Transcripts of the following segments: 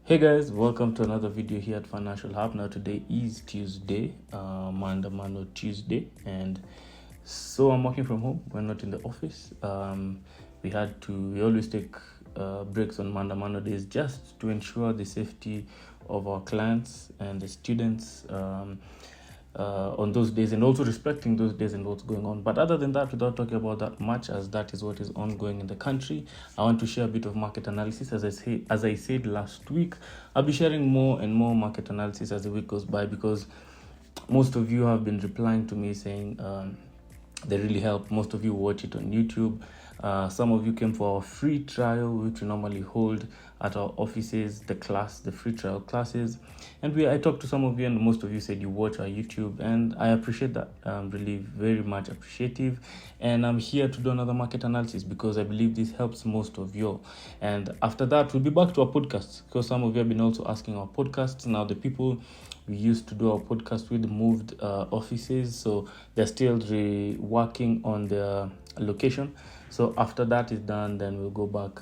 Hey guys, welcome to another video here at Financial Hub. Now today is Tuesday, Mandamano Tuesday, and so I'm working from home. We're not in the office. We always take breaks on Mandamano days just to ensure the safety of our clients and the students on those days, and also respecting those days and what's going on. But other than that, without talking about that much, as that is what is ongoing in the country, I want to share a bit of market analysis. As I said last week, I'll be sharing more and more market analysis as the week goes by, because most of you have been replying to me saying they really help. Most of you watch it on YouTube. Some of you came for our free trial, which we normally hold at our offices, the free trial classes. And I talked to some of you, and most of you said you watch our YouTube, and I appreciate that. I'm really very much appreciative. And I'm here to do another market analysis because I believe this helps most of you. And after that, we'll be back to our podcast, because some of you have been also asking our podcasts. Now, the people we used to do our podcast with moved offices, so they're still working on their location. So after that is done, then we'll go back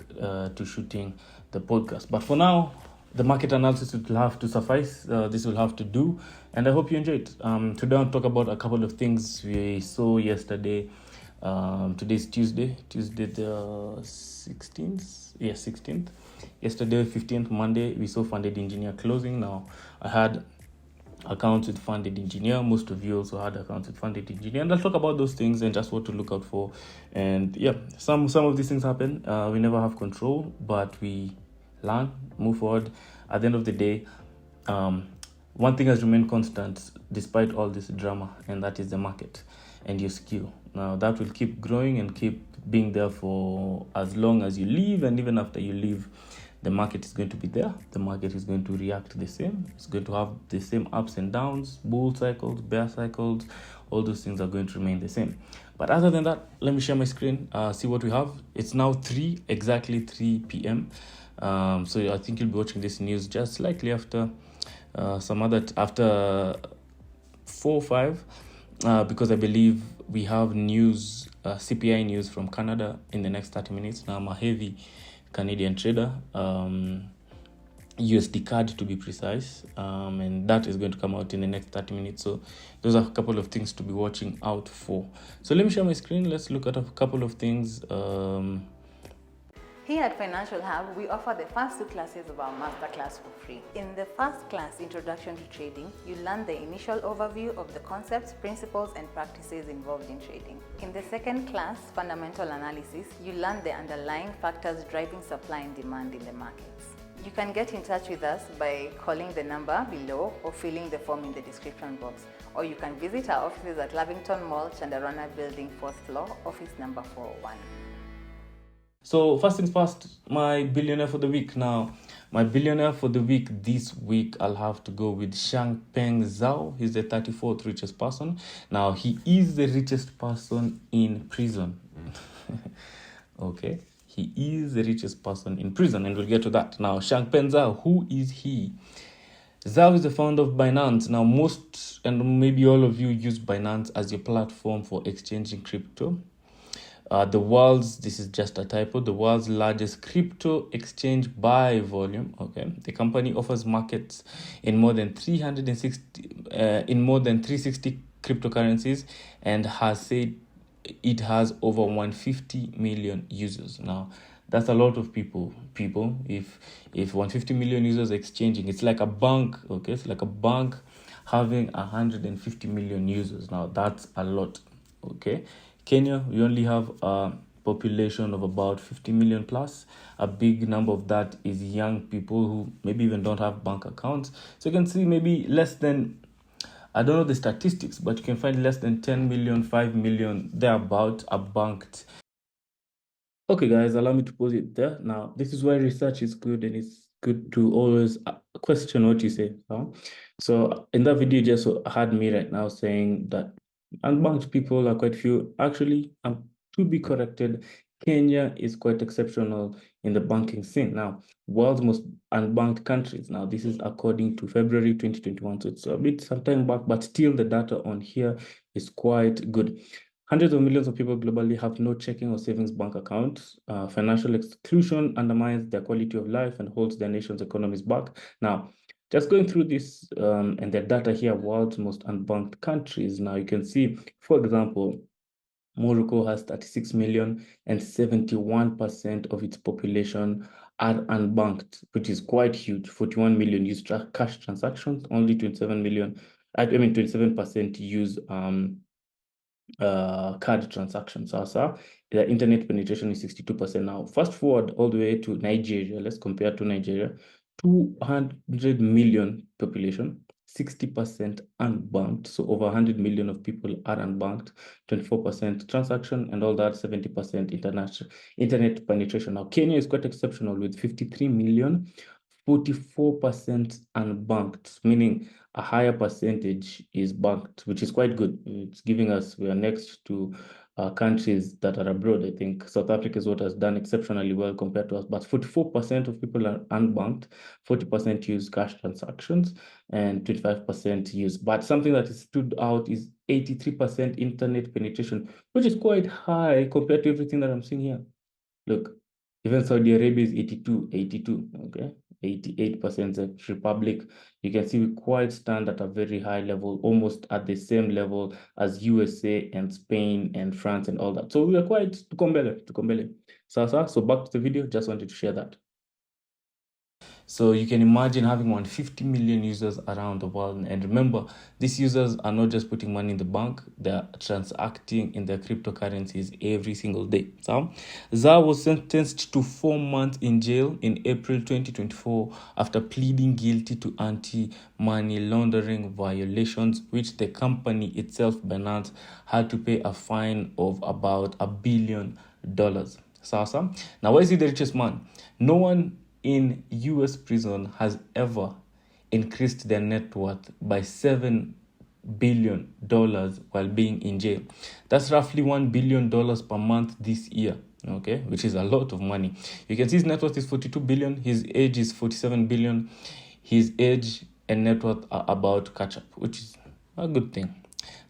to shooting the podcast. But for now, the market analysis will have to suffice. This will have to do, and I hope you enjoy it. Today I'll talk about a couple of things we saw yesterday. Today's Tuesday the 16th. Yes, 16th. Yesterday, 15th, Monday, we saw funded engineer closing. Now, I had accounts with funded engineer. Most of you also had accounts with funded engineer, and I'll talk about those things and just what to look out for. And yeah, some of these things happen. We never have control, but we learn, move forward. At the end of the day, one thing has remained constant despite all this drama, and that is the market and your skill. Now that will keep growing and keep being there for as long as you live, and even after you leave, the market is going to be there. The market is going to react the same. It's going to have the same ups and downs, bull cycles, bear cycles. All those things are going to remain the same. But other than that, let me share my screen, see what we have. It's now exactly 3 p.m. So I think you'll be watching this news just slightly after after 4 or 5, because I believe we have news, CPI news from Canada in the next 30 minutes. Now I'm a heavy Canadian trader, USD card to be precise, and that is going to come out in the next 30 minutes. So those are a couple of things to be watching out for. So let me share my screen. Let's look at a couple of things. Here at Financial Hub, we offer the first 2 classes of our masterclass for free. In the first class, Introduction to Trading, you learn the initial overview of the concepts, principles, and practices involved in trading. In the second class, Fundamental Analysis, you learn the underlying factors driving supply and demand in the markets. You can get in touch with us by calling the number below or filling the form in the description box. Or you can visit our offices at Lavington Mall, Chandarana Building, 4th floor, office number 401. So first things first, my billionaire for the week. Now, my billionaire for the week this week, I'll have to go with Changpeng Zhao. He's the 34th richest person. Now, he is the richest person in prison. Okay, he is the richest person in prison, and we'll get to that. Now, Changpeng Zhao, who is he? Zhao is the founder of Binance. Now, most and maybe all of you use Binance as your platform for exchanging crypto. This is just a typo, the world's largest crypto exchange by volume. Okay, the company offers markets in more than 360 cryptocurrencies, and has said it has over 150 million users. Now, that's a lot of people. If 150 million users exchanging, it's like a bank. Okay, it's like a bank having 150 million users. Now, that's a lot. Okay. Kenya, we only have a population of about 50 million plus. A big number of that is young people who maybe even don't have bank accounts. So you can see maybe less than, I don't know the statistics, but you can find less than 10 million, 5 million, thereabout are banked. Okay, guys, allow me to pause it there. Now, this is why research is good, and it's good to always question what you say. So in that video, just had me right now saying that unbanked people are quite few. Actually, to be corrected, Kenya is quite exceptional in the banking scene. Now, world's most unbanked countries. Now, this is according to February 2021. So it's a bit some time back, but still the data on here is quite good. Hundreds of millions of people globally have no checking or savings bank accounts. Financial exclusion undermines their quality of life and holds their nation's economies back. Now, just going through this and the data here, world's most unbanked countries. Now, you can see, for example, Morocco has 36 million and 71% of its population are unbanked, which is quite huge. 41 million use cash transactions, only 27 million, 27% use card transactions. Also, the internet penetration is 62% now. Fast forward all the way to Nigeria. Let's compare to Nigeria. 200 million population, 60% unbanked. So over 100 million of people are unbanked, 24% transaction and all that, 70% international internet penetration. Now, Kenya is quite exceptional with 53 million, 44% unbanked, meaning a higher percentage is banked, which is quite good. It's giving us, we are next to countries that are abroad. I think South Africa is what has done exceptionally well compared to us, but 44% of people are unbanked, 40% use cash transactions, and 25% use. But something that is stood out is 83% internet penetration, which is quite high compared to everything that I'm seeing here. Look, even Saudi Arabia is 82, okay? 88% Czech Republic. You can see we quite stand at a very high level, almost at the same level as USA and Spain and France and all that. So we are quite tukombele. So back to the video, just wanted to share that. So you can imagine having 150 million users around the world. And remember, these users are not just putting money in the bank, they're transacting in their cryptocurrencies every single day. So Zhao was sentenced to 4 months in jail in April 2024 after pleading guilty to anti-money laundering violations, which the company itself, Binance, had to pay a fine of about $1 billion. So now, why is he the richest man? No one in US prison has ever increased their net worth by $7 billion while being in jail. That's roughly $1 billion per month this year, okay, which is a lot of money. You can see his net worth is 42 billion, his age is 47 billion. His age and net worth are about to catch up, which is a good thing.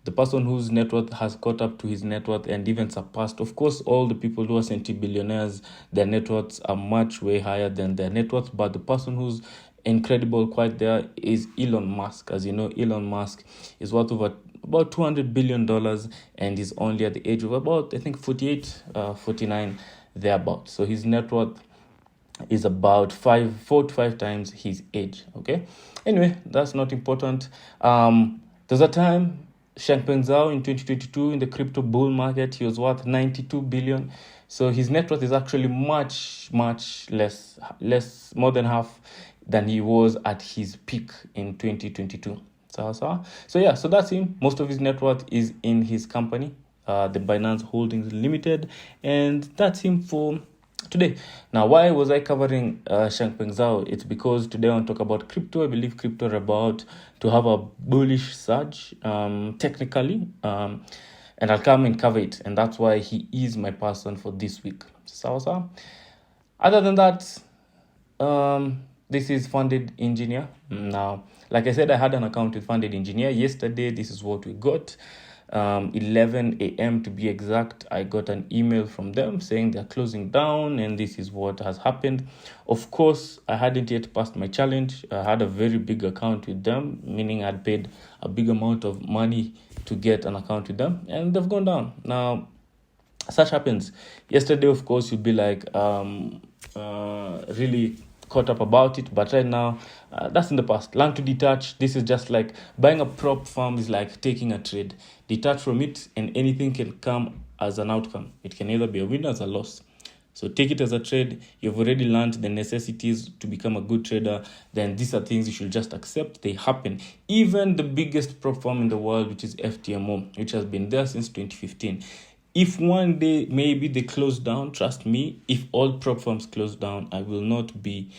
The person whose net worth has caught up to his net worth and even surpassed, of course, all the people who are centi-billionaires, their net worths are much way higher than their net worth. But the person who's incredible quite there is Elon Musk. As you know, Elon Musk is worth over about $200 billion and is only at the age of about, I think, 48, 49, thereabouts. So his net worth is about 4 to 5 times his age, okay? Anyway, that's not important. There's a time Changpeng Zhao in 2022 in the crypto bull market, he was worth 92 billion. So his net worth is actually much less, more than half than he was at his peak in 2022. So that's him. Most of his net worth is in his company, the Binance Holdings Limited, and that's him for today. Now, why was I covering Changpeng Zhao? It's because today I want to talk about crypto. I believe crypto are about to have a bullish surge technically, and I'll come and cover it, and that's why he is my person for this week. So other than that, this is Funded Engineer. Now, like I said, I had an account with Funded Engineer yesterday. This is what we got. 11 a.m. to be exact, I got an email from them saying they're closing down and this is what has happened. Of course, I hadn't yet passed my challenge. I had a very big account with them, meaning I'd paid a big amount of money to get an account with them, and they've gone down. Now, such happens. Yesterday, of course, you'd be like, really caught up about it, but right now that's in the past. Learn to detach. This is just like buying a prop firm is like taking a trade. Detach from it and anything can come as an outcome. It can either be a win or a loss. So take it as a trade. You've already learned the necessities to become a good trader. Then these are things you should just accept. They happen. Even the biggest prop firm in the world, which is FTMO, which has been there since 2015. If one day maybe they close down, trust me, if all prop firms close down, I will not be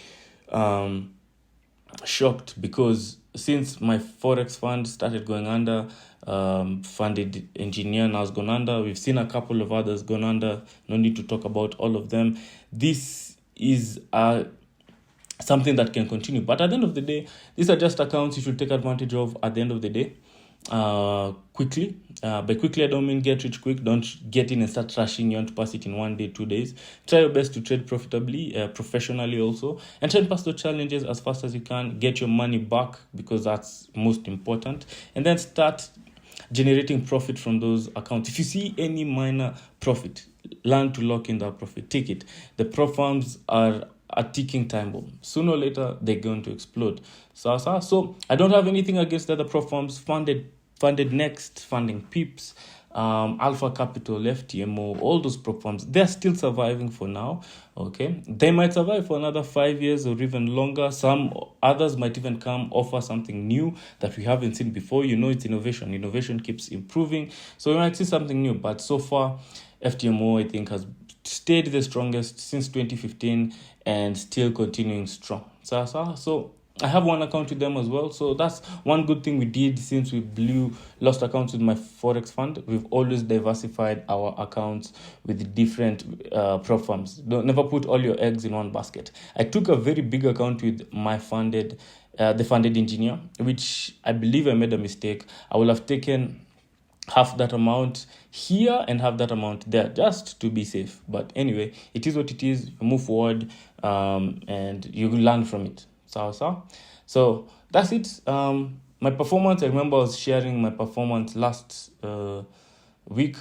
shocked, because since my Forex fund started going under, Funded Engineer now has gone under. We've seen a couple of others gone under. No need to talk about all of them. This is something that can continue. But at the end of the day, these are just accounts you should take advantage of at the end of the day. quickly. By quickly, I don't mean get rich quick. Don't get in and start rushing. You want to pass it in 1 day, 2 days. Try your best to trade profitably, professionally also, and try and pass those challenges as fast as you can. Get your money back, because that's most important, and then start generating profit from those accounts. If you see any minor profit, learn to lock in that profit. Take it. The prop firms are a ticking time bomb. Sooner or later, they're going to explode. So I don't have anything against the other prop firms. Funded Next, Funding Pips, Alpha Capital, FTMO, all those prop firms, they're still surviving for now. Okay, they might survive for another 5 years or even longer. Some others might even come offer something new that we haven't seen before. It's innovation keeps improving, so we might see something new. But so far, FTMO, I think, has stayed the strongest since 2015 and still continuing strong. So I have one account with them as well. So that's one good thing we did since we lost accounts with my Forex fund. We've always diversified our accounts with different prop firms. Never put all your eggs in one basket. I took a very big account with my the funded engineer, which I believe I made a mistake. I will have taken half that amount here and half that amount there, just to be safe. But anyway, it is what it is. You move forward, and you will learn from it. So that's it. My performance, I remember I was sharing my performance last week.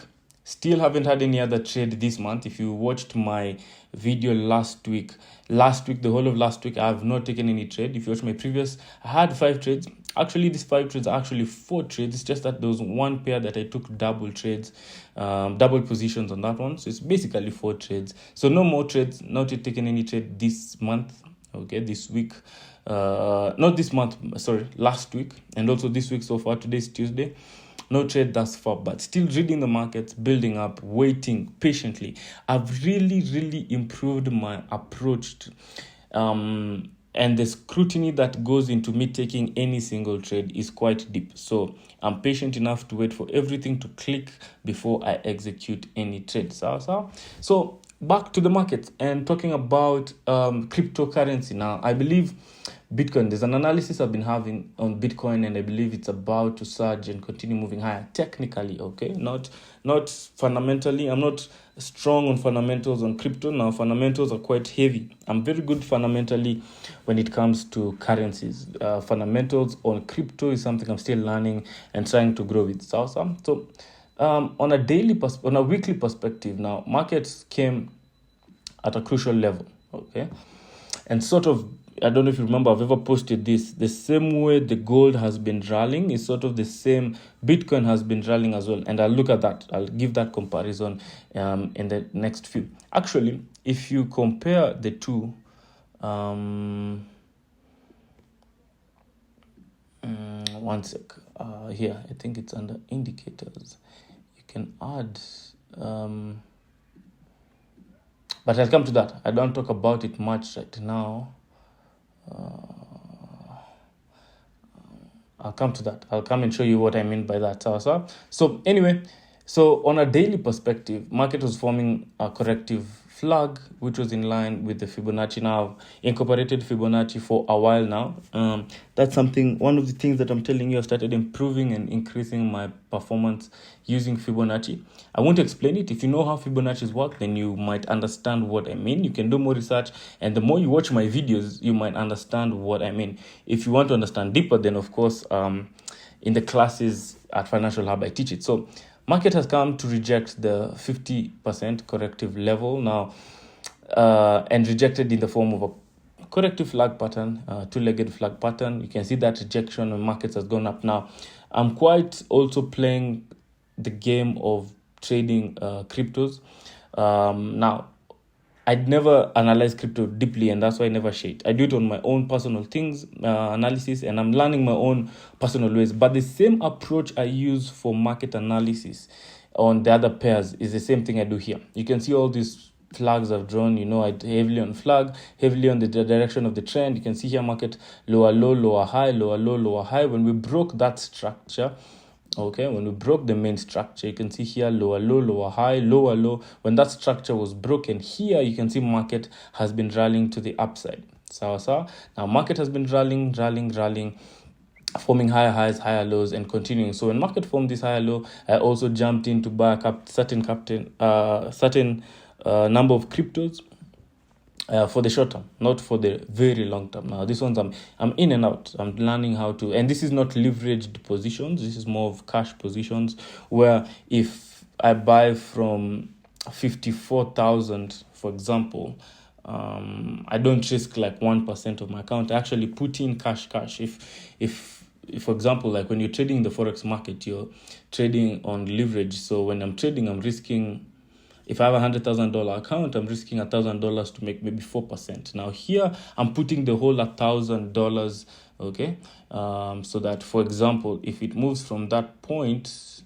Still haven't had any other trade this month. If you watched my video last week, the whole of last week, I have not taken any trade. If you watch my previous, I had 5 trades. Actually, these 5 trades are actually 4 trades. It's just that there was one pair that I took double trades, double positions on that one. So it's basically 4 trades. So no more trades, not yet taken any trade this month. Okay, this week, not this month, sorry, last week, and also this week so far. Today's Tuesday. No trade thus far, but still reading the markets, building up, waiting patiently. I've really improved my approach to, and the scrutiny that goes into me taking any single trade is quite deep. So I'm patient enough to wait for everything to click before I execute any trade. So back to the market and talking about cryptocurrency now. I believe Bitcoin, there's an analysis I've been having on Bitcoin, and I believe it's about to surge and continue moving higher technically, okay? Not fundamentally. I'm not strong on fundamentals on crypto. Now, fundamentals are quite heavy. I'm very good fundamentally when it comes to currencies. Fundamentals on crypto is something I'm still learning and trying to grow with. So on a weekly perspective now, markets came at a crucial level, okay? And sort of, I don't know if you remember, I've ever posted this. The same way the gold has been rallying is sort of the same Bitcoin has been rallying as well. And I'll look at that. I'll give that comparison in the next few. Actually, if you compare the two, one sec. Here, I think it's under indicators. You can add... but I'll come to that. I don't talk about it much right now. I'll come to that. I'll come and show you what I mean by that. So anyway, so on a daily perspective, market was forming a corrective flag, which was in line with the Fibonacci. Now, I've incorporated Fibonacci for a while now. That's one of the things that I'm telling you, I started improving and increasing my performance using Fibonacci. I won't explain it. If you know how Fibonacci's work, then you might understand what I mean. You can do more research, and the more you watch my videos, you might understand what I mean. If you want to understand deeper, then of course, in the classes at Financial Hub, I teach it. So market has come to reject the 50% corrective level now, and rejected in the form of a corrective flag pattern, two-legged flag pattern. You can see that rejection when markets has gone up. Now, I'm quite also playing the game of trading cryptos. Now, I'd never analyze crypto deeply, and that's why I never share it. I do it on my own personal things, analysis, and I'm learning my own personal ways. But the same approach I use for market analysis on the other pairs is the same thing I do here. You can see all these flags I've drawn. I heavily on flag, heavily on the direction of the trend. You can see here market lower low, lower high, lower low, lower high. When we broke that structure, okay, when we broke the main structure, you can see here lower low, lower high, lower low. When that structure was broken here, you can see market has been rallying to the upside. Now market has been rallying, forming higher highs, higher lows, and continuing. So when market formed this higher low, I also jumped in to buy certain number of cryptos for the short term, not for the very long term. Now this one's I'm in and out. I'm learning how to, and this is not leveraged positions. This is more of cash positions, where if I buy from 54,000, for example, I don't risk like 1% of my account. I actually put in cash. If for example, like when you're trading in the Forex market, you're trading on leverage. So when I'm trading, I'm risking, if I have $100,000 account, I'm risking $1,000 to make maybe 4%. Now here, I'm putting the whole $1,000, okay? So that, for example, if it moves from that point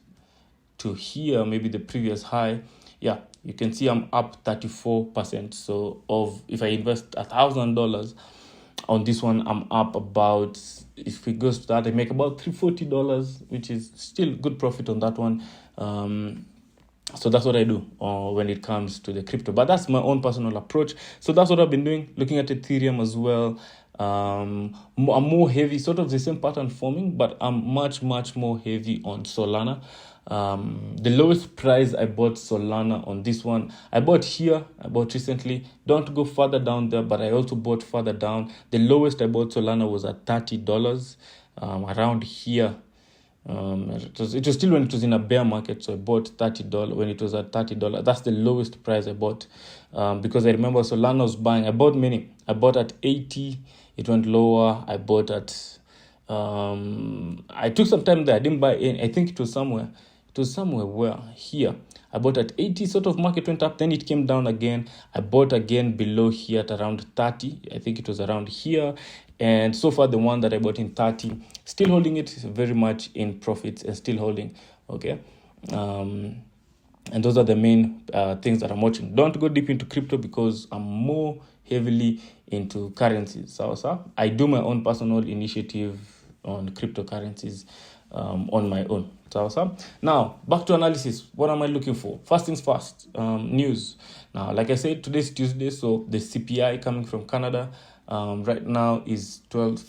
to here, maybe the previous high, yeah, you can see I'm up 34%. So if I invest $1,000 on this one, I'm up about, if it goes to that, I make about $340, which is still good profit on that one. So that's what I do when it comes to the crypto. But that's my own personal approach. So that's what I've been doing, looking at Ethereum as well. I'm more heavy, sort of the same pattern forming, but I'm much more heavy on Solana. The lowest price I bought Solana on this one, I bought recently. Don't go further down there, but I also bought further down. The lowest I bought Solana was at $30, around here. It was still when it was in a bear market, so I bought $30 when it was at $30. That's the lowest price I bought, because I remember Solana was buying. I bought many. I bought at 80. It went lower. I bought at. I took some time there. I didn't buy in. I think it was somewhere where here. I bought at 80. Sort of market went up. Then it came down again. I bought again below here at around 30. I think it was around here. And so far, the one that I bought in 30, still holding it very much in profits and still holding, okay? And those are the main things that I'm watching. Don't go deep into crypto because I'm more heavily into currencies. So I do my own personal initiative on cryptocurrencies on my own. So now, back to analysis. What am I looking for? First things first, news. Now, like I said, today's Tuesday, so the CPI coming from Canada right now is 12.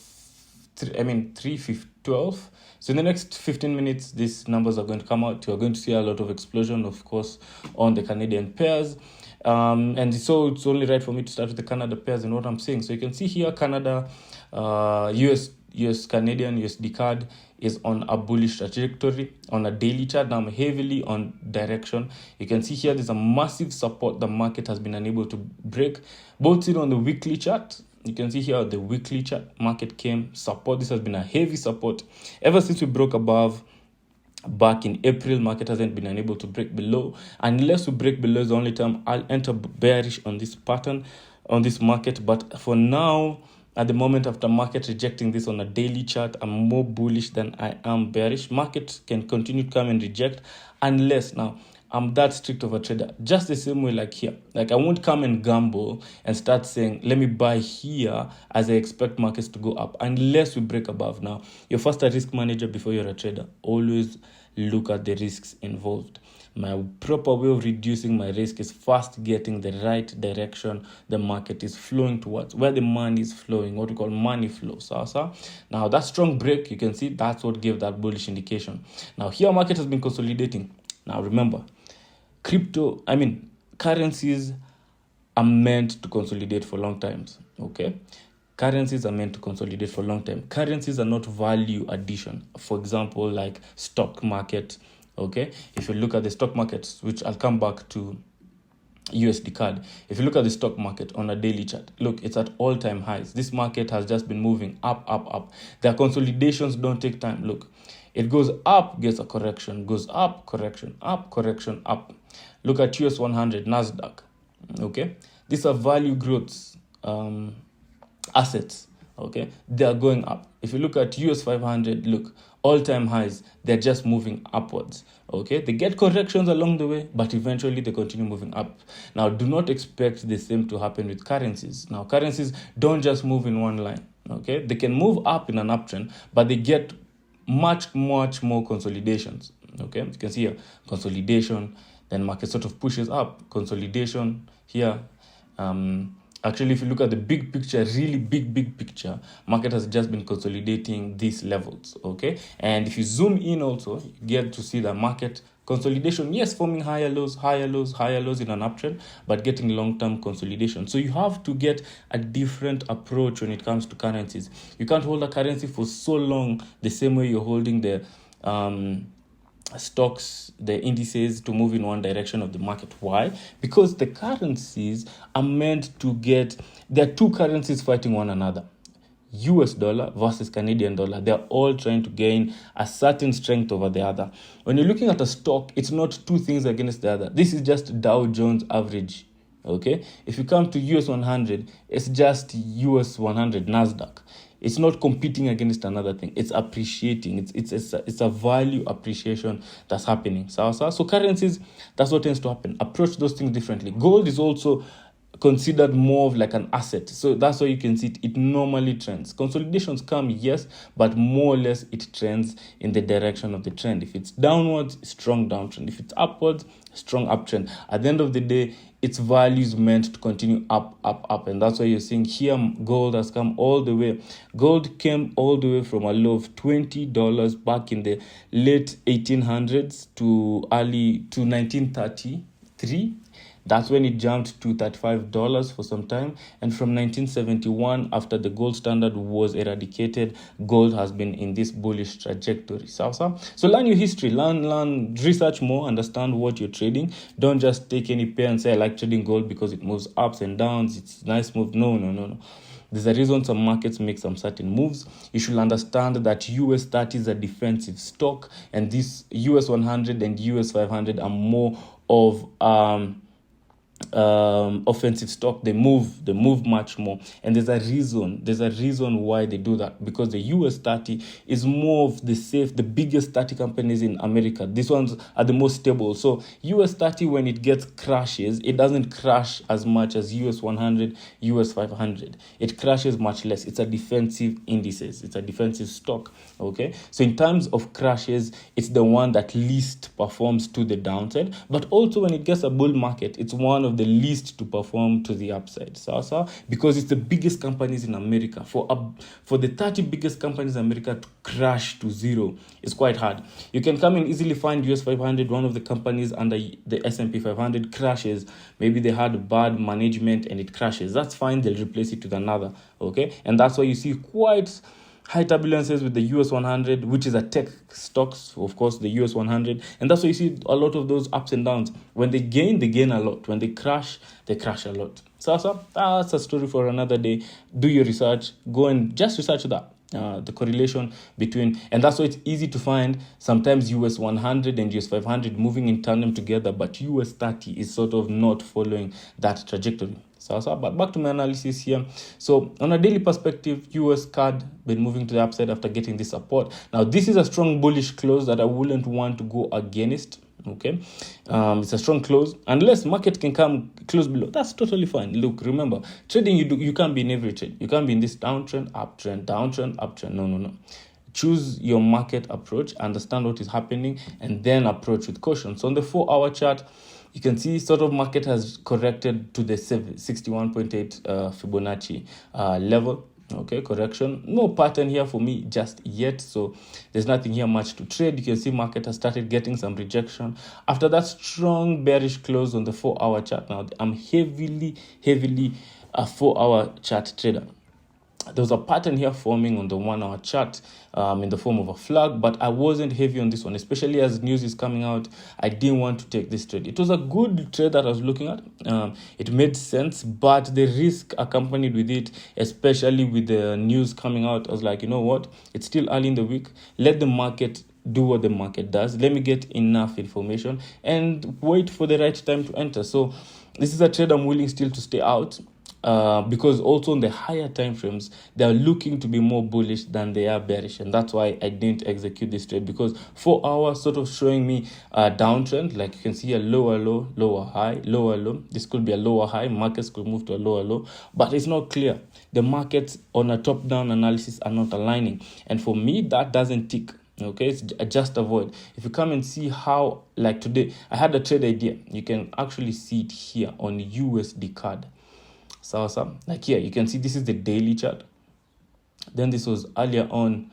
So in the next 15 minutes, these numbers are going to come out. You're going to see a lot of explosion, of course, on the Canadian pairs. And so it's only right for me to start with the Canada pairs and what I'm saying. So you can see here, Canada, US Canadian, USD CAD is on a bullish trajectory on a daily chart. Now I'm heavily on direction. You can see here, there's a massive support the market has been unable to break. Both seen on the weekly chart. You can see here the weekly chart, market came support. This has been a heavy support ever since we broke above back in April. Market hasn't been unable to break below. Unless we break below is the only time I'll enter bearish on this pattern, on this market. But for now, at the moment, after market rejecting this on a daily chart, I'm more bullish than I am bearish. Market can continue to come and reject unless now I'm that strict of a trader, just the same way like here. Like I won't come and gamble and start saying, let me buy here as I expect markets to go up unless we break above. Now, you're first a risk manager before you're a trader. Always look at the risks involved. My proper way of reducing my risk is first getting the right direction the market is flowing towards, where the money is flowing, what we call money flow. So now that strong break, you can see that's what gave that bullish indication. Now here market has been consolidating. Now remember, currencies are meant to consolidate for long times, okay? Currencies are meant to consolidate for long time. Currencies are not value addition. For example, like stock market, okay? If you look at the stock markets, which I'll come back to USD CAD. If you look at the stock market on a daily chart, look, it's at all-time highs. This market has just been moving up. Their consolidations don't take time. Look, it goes up, gets a correction, goes up, correction, up, correction, up. Look at US 100, NASDAQ, okay? These are value growths, assets, okay? They are going up. If you look at US 500, look, all-time highs, they're just moving upwards, okay? They get corrections along the way, but eventually they continue moving up. Now, do not expect the same to happen with currencies. Now, currencies don't just move in one line, okay? They can move up in an uptrend, but they get much more consolidations, okay? You can see here, consolidation, then market sort of pushes up, consolidation here, a Actually, if you look at the big picture, really big picture, market has just been consolidating these levels, okay? And if you zoom in also, you get to see the market consolidation, yes, forming higher lows in an uptrend, but getting long-term consolidation. So you have to get a different approach when it comes to currencies. You can't hold a currency for so long the same way you're holding the stocks, the indices, to move in one direction of the market. Why? Because the currencies are meant to there are two currencies fighting one another. US dollar versus Canadian dollar. They're all trying to gain a certain strength over the other. When you're looking at a stock, it's not two things against the other. This is just Dow Jones average. Okay? If you come to US 100, it's just US 100 NASDAQ. It's not competing against another thing. It's appreciating. It's a value appreciation that's happening. So currencies, that's what tends to happen. Approach those things differently. Gold is also considered more of like an asset. So that's why you can see it normally trends. Consolidations come, yes, but more or less it trends in the direction of the trend. If it's downwards, strong downtrend. If it's upwards, strong uptrend. At the end of the day, its value is meant to continue up. And that's why you're seeing here gold has come all the way. Gold came all the way from a low of $20 back in the late 1800s to 1933. That's when it jumped to $35 for some time. And from 1971, after the gold standard was eradicated, gold has been in this bullish trajectory. So learn your history, learn, research more, understand what you're trading. Don't just take any pair and say, I like trading gold because it moves ups and downs. It's a nice move. No. There's a reason some markets make some certain moves. You should understand that US 30 is a defensive stock, and this US 100 and US 500 are more of offensive stock. They move much more, and there's a reason why they do that, because the US 30 is more of the biggest 30 companies in America. These ones are the most stable. So US 30, when it gets crashes, it doesn't crash as much as US 100, US 500. It crashes much less. It's a defensive indices. It's a defensive stock. Okay, so in terms of crashes, it's the one that least performs to the downside, but also when it gets a bull market, it's one of the least to perform to the upside. Because it's the biggest companies in America. For the 30 biggest companies in America to crash to zero is quite hard. You can come and easily find US 500, one of the companies under the S&P 500 crashes. Maybe they had bad management and it crashes. That's fine. They'll replace it with another. Okay, and that's why you see quite high turbulences with the US 100, which is a tech stocks, of course, the US 100. And that's why you see a lot of those ups and downs. When they gain a lot. When they crash a lot. So that's a story for another day. Do your research. Go and just research that. The correlation between, and that's why it's easy to find sometimes US 100 and US 500 moving in tandem together, but US 30 is sort of not following that trajectory. But back to my analysis here. So on a daily perspective, US CAD been moving to the upside after getting this support. Now this is a strong bullish close that I wouldn't want to go against. Okay, it's a strong close. Unless market can come close below, that's totally fine. Look, remember, trading, you can't be in every trade. You can't be in this downtrend, uptrend. No. Choose your market approach, understand what is happening, and then approach with caution. So on the 4-hour chart, you can see sort of market has corrected to the 61.8 Fibonacci level. Okay, correction. No pattern here for me just yet. So there's nothing here much to trade. You can see market has started getting some rejection after that strong bearish close on the 4-hour chart. Now I'm heavily a 4-hour chart trader. There was a pattern here forming on the 1-hour chart in the form of a flag, but I wasn't heavy on this one, especially as news is coming out. I didn't want to take this trade. It was a good trade that I was looking at. It made sense, but the risk accompanied with it, especially with the news coming out, I was like, you know what? It's still early in the week. Let the market do what the market does. Let me get enough information and wait for the right time to enter. So this is a trade I'm willing still to stay out. Because also on the higher time frames, they are looking to be more bullish than they are bearish, and that's why I didn't execute this trade, because 4 hours sort of showing me a downtrend. Like you can see a lower low, lower high, lower low. This could be a lower high. Markets could move to a lower low, but it's not clear. The markets on a top-down analysis are not aligning, and for me that doesn't tick. Okay, it's just avoid. If you come and see how, like today, I had a trade idea. You can actually see it here on USD card. So like here, you can see this is the daily chart. Then this was earlier on.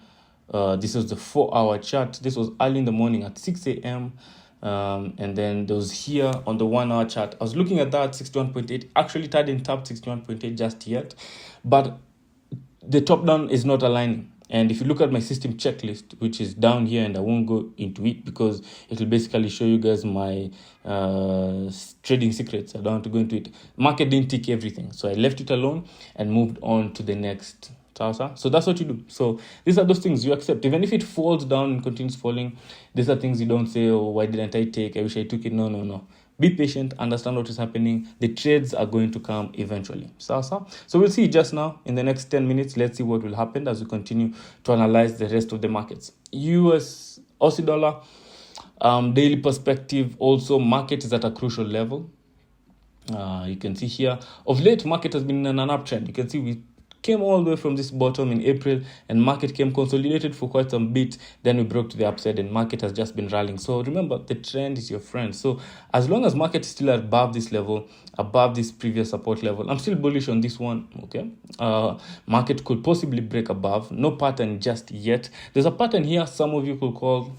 This was the 4-hour chart. This was early in the morning at 6 a.m. And then there was here on the 1-hour chart. I was looking at that 61.8. Actually, it hadn't tapped 61.8 just yet, but the top down is not aligning. And if you look at my system checklist, which is down here, and I won't go into it because it will basically show you guys my trading secrets. I don't want to go into it. Market didn't tick everything, so I left it alone and moved on to the next. So that's what you do. So these are those things you accept. Even if it falls down and continues falling, these are things you don't say, oh, why didn't I take? I wish I took it. No. Be patient, understand what is happening. The trades are going to come eventually. So we'll see just now in the next 10 minutes. Let's see what will happen as we continue to analyze the rest of the markets. US, Aussie dollar, daily perspective. Also, market is at a crucial level. You can see here, of late, market has been in an uptrend. You can see we came all the way from this bottom in April, and market came consolidated for quite some bit. Then we broke to the upside, and market has just been rallying. So remember, the trend is your friend. So as long as market is still above this level, above this previous support level, I'm still bullish on this one. Okay, market could possibly break above. No pattern just yet. There's a pattern here. Some of you could call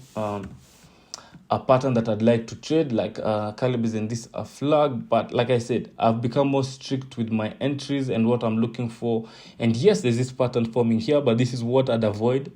a pattern that I'd like to trade, like Caleb is in this flag. But like I said, I've become more strict with my entries and what I'm looking for. And yes, there's this pattern forming here, but this is what I'd avoid.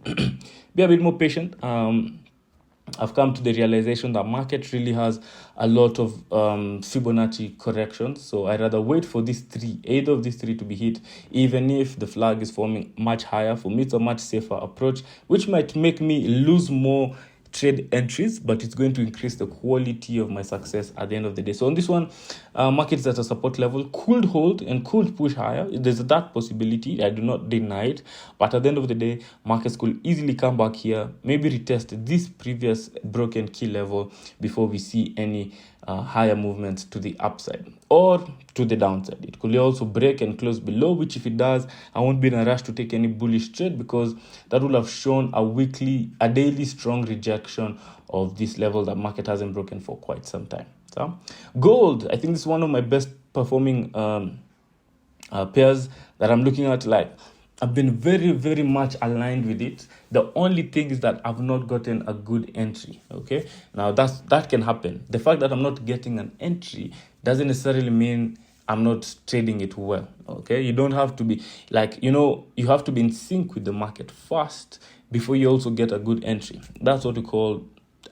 Be a bit more patient. I've come to the realization that market really has a lot of Fibonacci corrections. So I'd rather wait for these three, either of these three to be hit, even if the flag is forming much higher. For me, it's a much safer approach, which might make me lose more trade entries, but it's going to increase the quality of my success at the end of the day. So on this one, market is at a support level, could hold and could push higher. There's that possibility. I do not deny it, but at the end of the day, markets could easily come back here, maybe retest this previous broken key level before we see any higher movements to the upside or to the downside. It could also break and close below, which if it does, I won't be in a rush to take any bullish trade, because that will have shown a daily strong rejection of this level that market hasn't broken for quite some time. So gold, I think this is one of my best performing pairs that I'm looking at. Like, I've been very, very much aligned with it. The only thing is that I've not gotten a good entry. Okay, now that can happen. The fact that I'm not getting an entry doesn't necessarily mean I'm not trading it well. Okay, you don't have to be you have to be in sync with the market first before you also get a good entry. That's what we call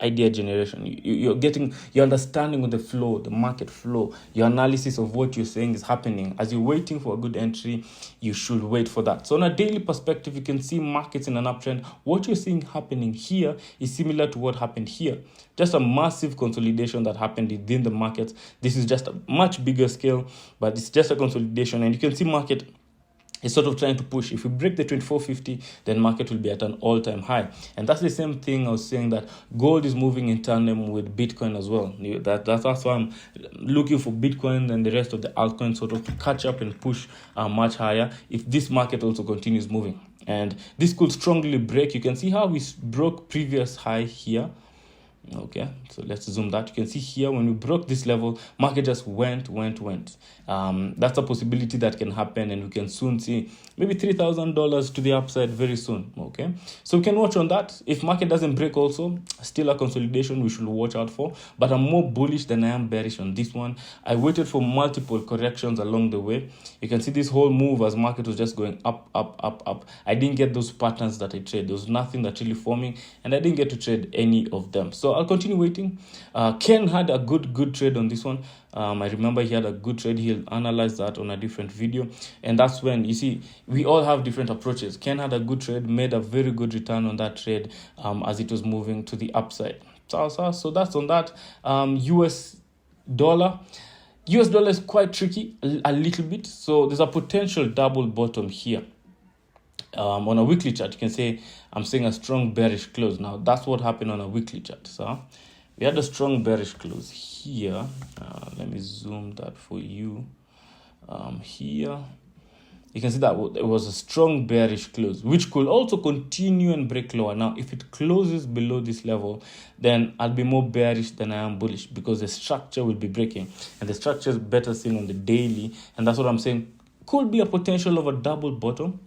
idea generation. You're understanding of the flow, the market flow, your analysis of what you're saying is happening. As you're waiting for a good entry, you should wait for that. So on a daily perspective, you can see markets in an uptrend. What you're seeing happening here is similar to what happened here. Just a massive consolidation that happened within the market. This is just a much bigger scale, but it's just a consolidation, and you can see market is sort of trying to push. If we break the 2450, then market will be at an all-time high. And that's the same thing I was saying, that gold is moving in tandem with Bitcoin as well. That's why I'm looking for Bitcoin and the rest of the altcoins sort of to catch up and push much higher if this market also continues moving. And this could strongly break. You can see how we broke previous high here. Okay, so let's zoom that. You can see here when we broke this level, market just went. That's a possibility that can happen, and we can soon see maybe $3,000 to the upside very soon. Okay, so we can watch on that. If market doesn't break also, still a consolidation we should watch out for, but I'm more bullish than I am bearish on this one. I waited for multiple corrections along the way. You can see this whole move as market was just going up. I didn't get those patterns that I trade. There was nothing that really forming, and I didn't get to trade any of them. So I'll continue waiting. Ken had a good trade on this one. I remember he had a good trade. He'll analyze that on a different video. And that's when, you see, we all have different approaches. Ken had a good trade, made a very good return on that trade as it was moving to the upside. So that's on that. US dollar is quite tricky, a little bit. So there's a potential double bottom here. On a weekly chart, you can say I'm seeing a strong bearish close. Now, that's what happened on a weekly chart. So we had a strong bearish close here. Let me zoom that for you. Here, you can see that it was a strong bearish close, which could also continue and break lower. Now, if it closes below this level, then I'll be more bearish than I am bullish, because the structure will be breaking, and the structure is better seen on the daily. And that's what I'm saying. could be a potential of a double bottom.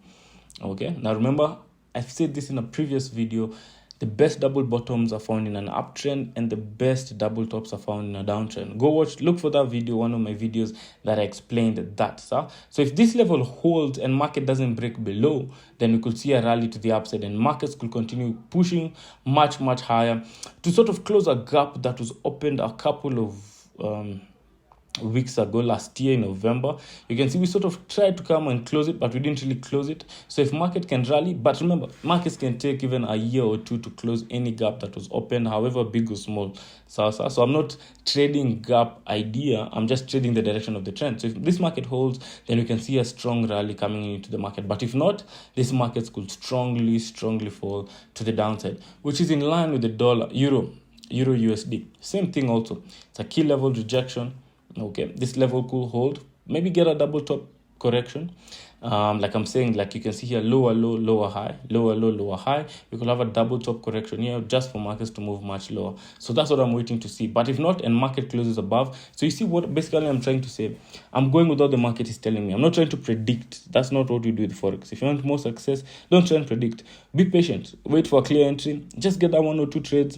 Okay, now remember, I've said this in a previous video, the best double bottoms are found in an uptrend and the best double tops are found in a downtrend. Look for that video, one of my videos that I explained that. So if this level holds and market doesn't break below, then we could see a rally to the upside and markets could continue pushing much higher to sort of close a gap that was opened a couple of weeks ago, last year in November. You can see we sort of tried to come and close it, but we didn't really close it. So if market can rally, but remember, markets can take even a year or two to close any gap that was open, however big or small. So I'm not trading gap idea, I'm just trading the direction of the trend. So if this market holds, then we can see a strong rally coming into the market. But if not, this market could strongly fall to the downside, which is in line with the dollar, euro USD. Same thing also. It's a key level rejection. Okay, this level could hold, maybe get a double top correction. Like I'm saying, like you can see here, lower low, lower high, lower low, lower high. We could have a double top correction here just for markets to move much lower. So that's what I'm waiting to see. But if not, and market closes above, so you see what basically I'm trying to say. I'm going with what the market is telling me. I'm not trying to predict. That's not what we do with Forex. If you want more success, don't try and predict. Be patient. Wait for a clear entry. Just get that 1 or 2 trades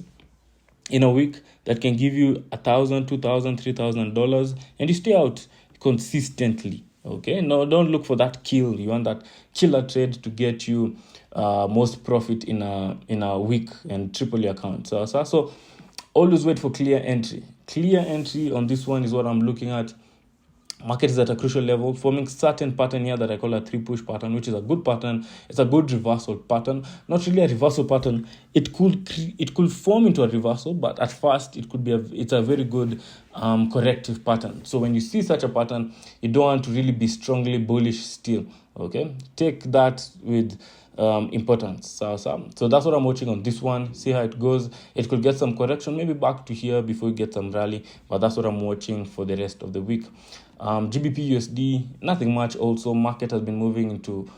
in a week that can give you $1,000, $2,000, $3,000, and you stay out consistently. Okay, no, don't look for that kill. You want that killer trade to get you most profit in a week and triple your account. So always wait for clear entry. Clear entry on this one is what I'm looking at. Market is at a crucial level, forming certain pattern here that I call a 3-push pattern, which is a good pattern. It's a good reversal pattern. Not really a reversal pattern. It could form into a reversal, but at first it's a very good corrective pattern. So when you see such a pattern, you don't want to really be strongly bullish still. Okay, take that with importance. So that's what I'm watching on this one. See how it goes. It could get some correction, maybe back to here before we get some rally, but that's what I'm watching for the rest of the week. GBP USD, nothing much. Also, market has been moving into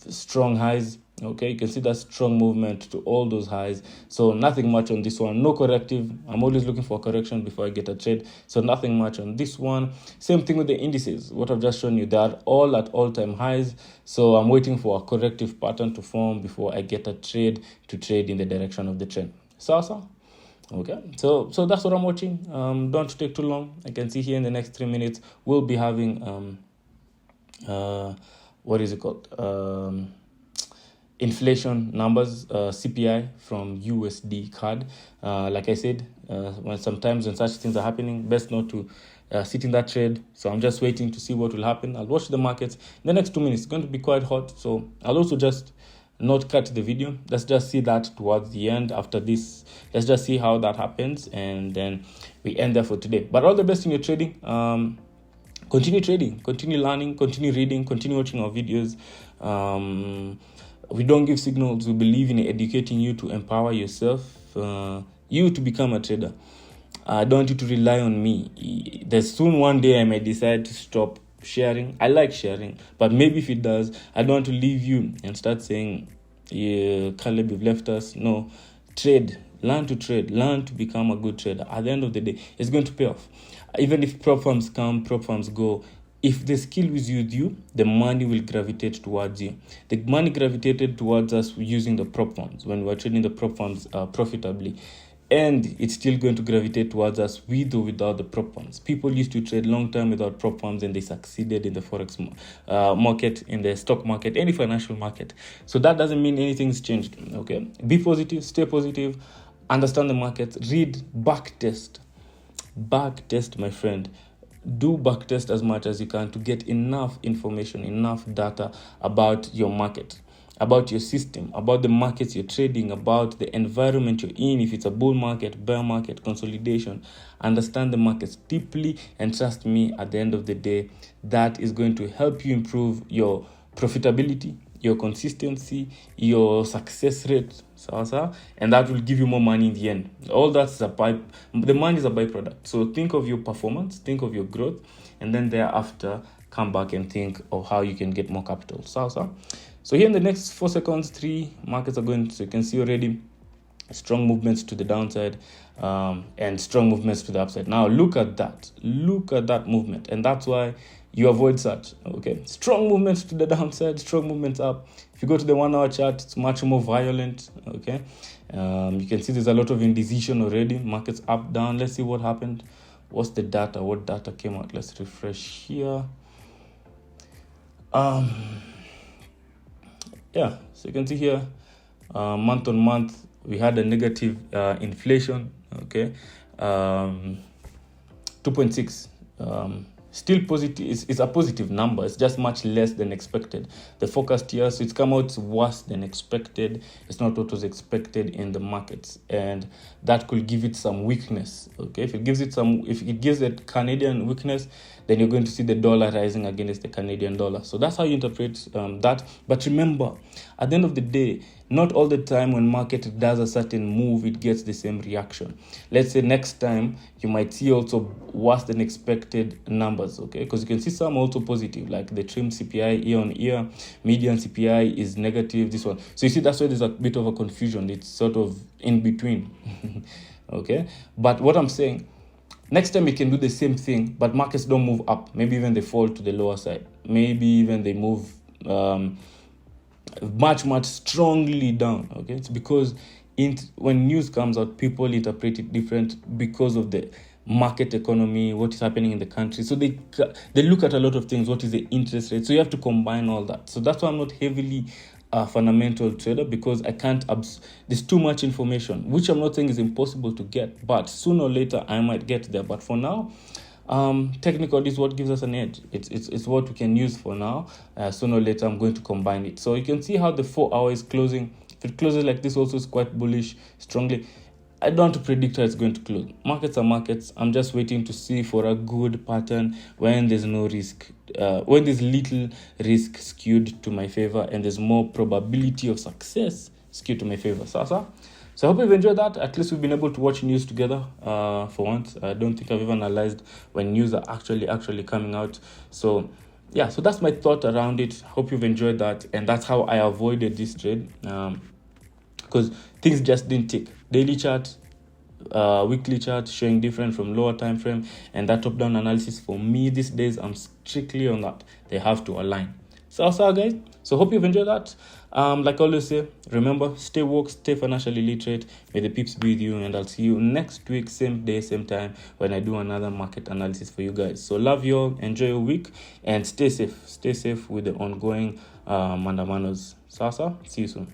strong highs. Okay, you can see that strong movement to all those highs. So nothing much on this one. No corrective. I'm always looking for a correction before I get a trade. So nothing much on this one. Same thing with the indices. What I've just shown you, they are all at all-time highs. So I'm waiting for a corrective pattern to form before I get a trade to trade in the direction of the trend. Okay, so that's what I'm watching. Don't take too long. I can see here in the next 3 minutes we'll be having what is it called? Inflation numbers, CPI from USD card. Like I said, sometimes when such things are happening, best not to sit in that trade. So I'm just waiting to see what will happen. I'll watch the markets in the next 2 minutes. It's going to be quite hot, so I'll also just not cut the video. Let's just see that towards the end. After this, let's just see how that happens, and then we end there for today. But all the best in your trading. Continue trading, continue learning, continue reading, continue watching our videos. We don't give signals. We believe in educating you to empower yourself, you to become a trader. I don't want you to rely on me. There's soon one day I may decide to stop sharing. I like sharing, but maybe if it does, I don't want to leave you and start saying, yeah, Caleb, you've left us. No, trade, learn to trade, learn to become a good trader. At the end of the day, it's going to pay off. Even if prop firms come, prop firms go, if the skill is with you, the money will gravitate towards you. The money gravitated towards us using the prop firms when we were trading the prop firms profitably. And it's still going to gravitate towards us with or without the prop firms. People used to trade long term without prop firms and they succeeded in the Forex market, in the stock market, any financial market. So that doesn't mean anything's changed. Okay, be positive, stay positive, understand the market, read, backtest, my friend. Do backtest as much as you can to get enough information, enough data about your market, about your system, about the markets you're trading, about the environment you're in. If it's a bull market, bear market, consolidation, understand the markets deeply, and trust me, at the end of the day, that is going to help you improve your profitability, your consistency, your success rate, and that will give you more money in the end. All that's the money is a byproduct. So think of your performance, think of your growth, and then thereafter come back and think of how you can get more capital. So here in the next 4 seconds, 3 markets are going to, so you can see already strong movements to the downside and strong movements to the upside. Now look at that movement, and that's why you avoid such. Okay, strong movements to the downside, strong movements up. If you go to the 1 hour chart, it's much more violent. Okay, you can see there's a lot of indecision already. Markets up, down. Let's see what happened. What's the data? What data came out? Let's refresh here. Yeah, so you can see here, month on month, we had a negative inflation. Okay, 2.6. Still positive. It's a positive number. It's just much less than expected. The forecast here, so it's come out worse than expected. It's not what was expected in the markets, and that could give it some weakness. Okay, if it gives it Canadian weakness, then you're going to see the dollar rising against the Canadian dollar. So that's how you interpret that. But remember, at the end of the day, not all the time when market does a certain move, it gets the same reaction. Let's say next time you might see also worse than expected numbers, okay? Because you can see some also positive, like the trim CPI year on year, median CPI is negative, this one. So you see that's why there's a bit of a confusion. It's sort of in between, okay? But what I'm saying, next time you can do the same thing, but markets don't move up. Maybe even they fall to the lower side. Maybe even they move much strongly down. Okay, it's because when news comes out, people interpret it different because of the market economy, what is happening in the country. So they look at a lot of things. What is the interest rate? So you have to combine all that. So that's why I'm not heavily a fundamental trader, because I can't there's too much information, which I'm not saying is impossible to get, but sooner or later I might get there. But for now, technical is what gives us an edge. It's what we can use for now. Sooner or later I'm going to combine it. So you can see how the 4 hour is closing. If it closes like this, also is quite bullish strongly. I don't want to predict how it's going to close. Markets are markets. I'm just waiting to see for a good pattern when there's no risk, when there's little risk skewed to my favor, and there's more probability of success skewed to my favor. So I hope you've enjoyed that. At least we've been able to watch news together for once. I don't think I've ever analyzed when news are actually coming out. So yeah, so that's my thought around it. Hope you've enjoyed that. And that's how I avoided this trade, because things just didn't tick. Daily chart, weekly chart showing different from lower time frame, and that top-down analysis for me these days, I'm strictly on that. They have to align. So guys, so hope you've enjoyed that. Like I always say, remember, stay woke, stay financially literate. May the peeps be with you, and I'll see you next week, same day, same time, when I do another market analysis for you guys. So love you all, enjoy your week, and stay safe with the ongoing mandamanos. See you soon.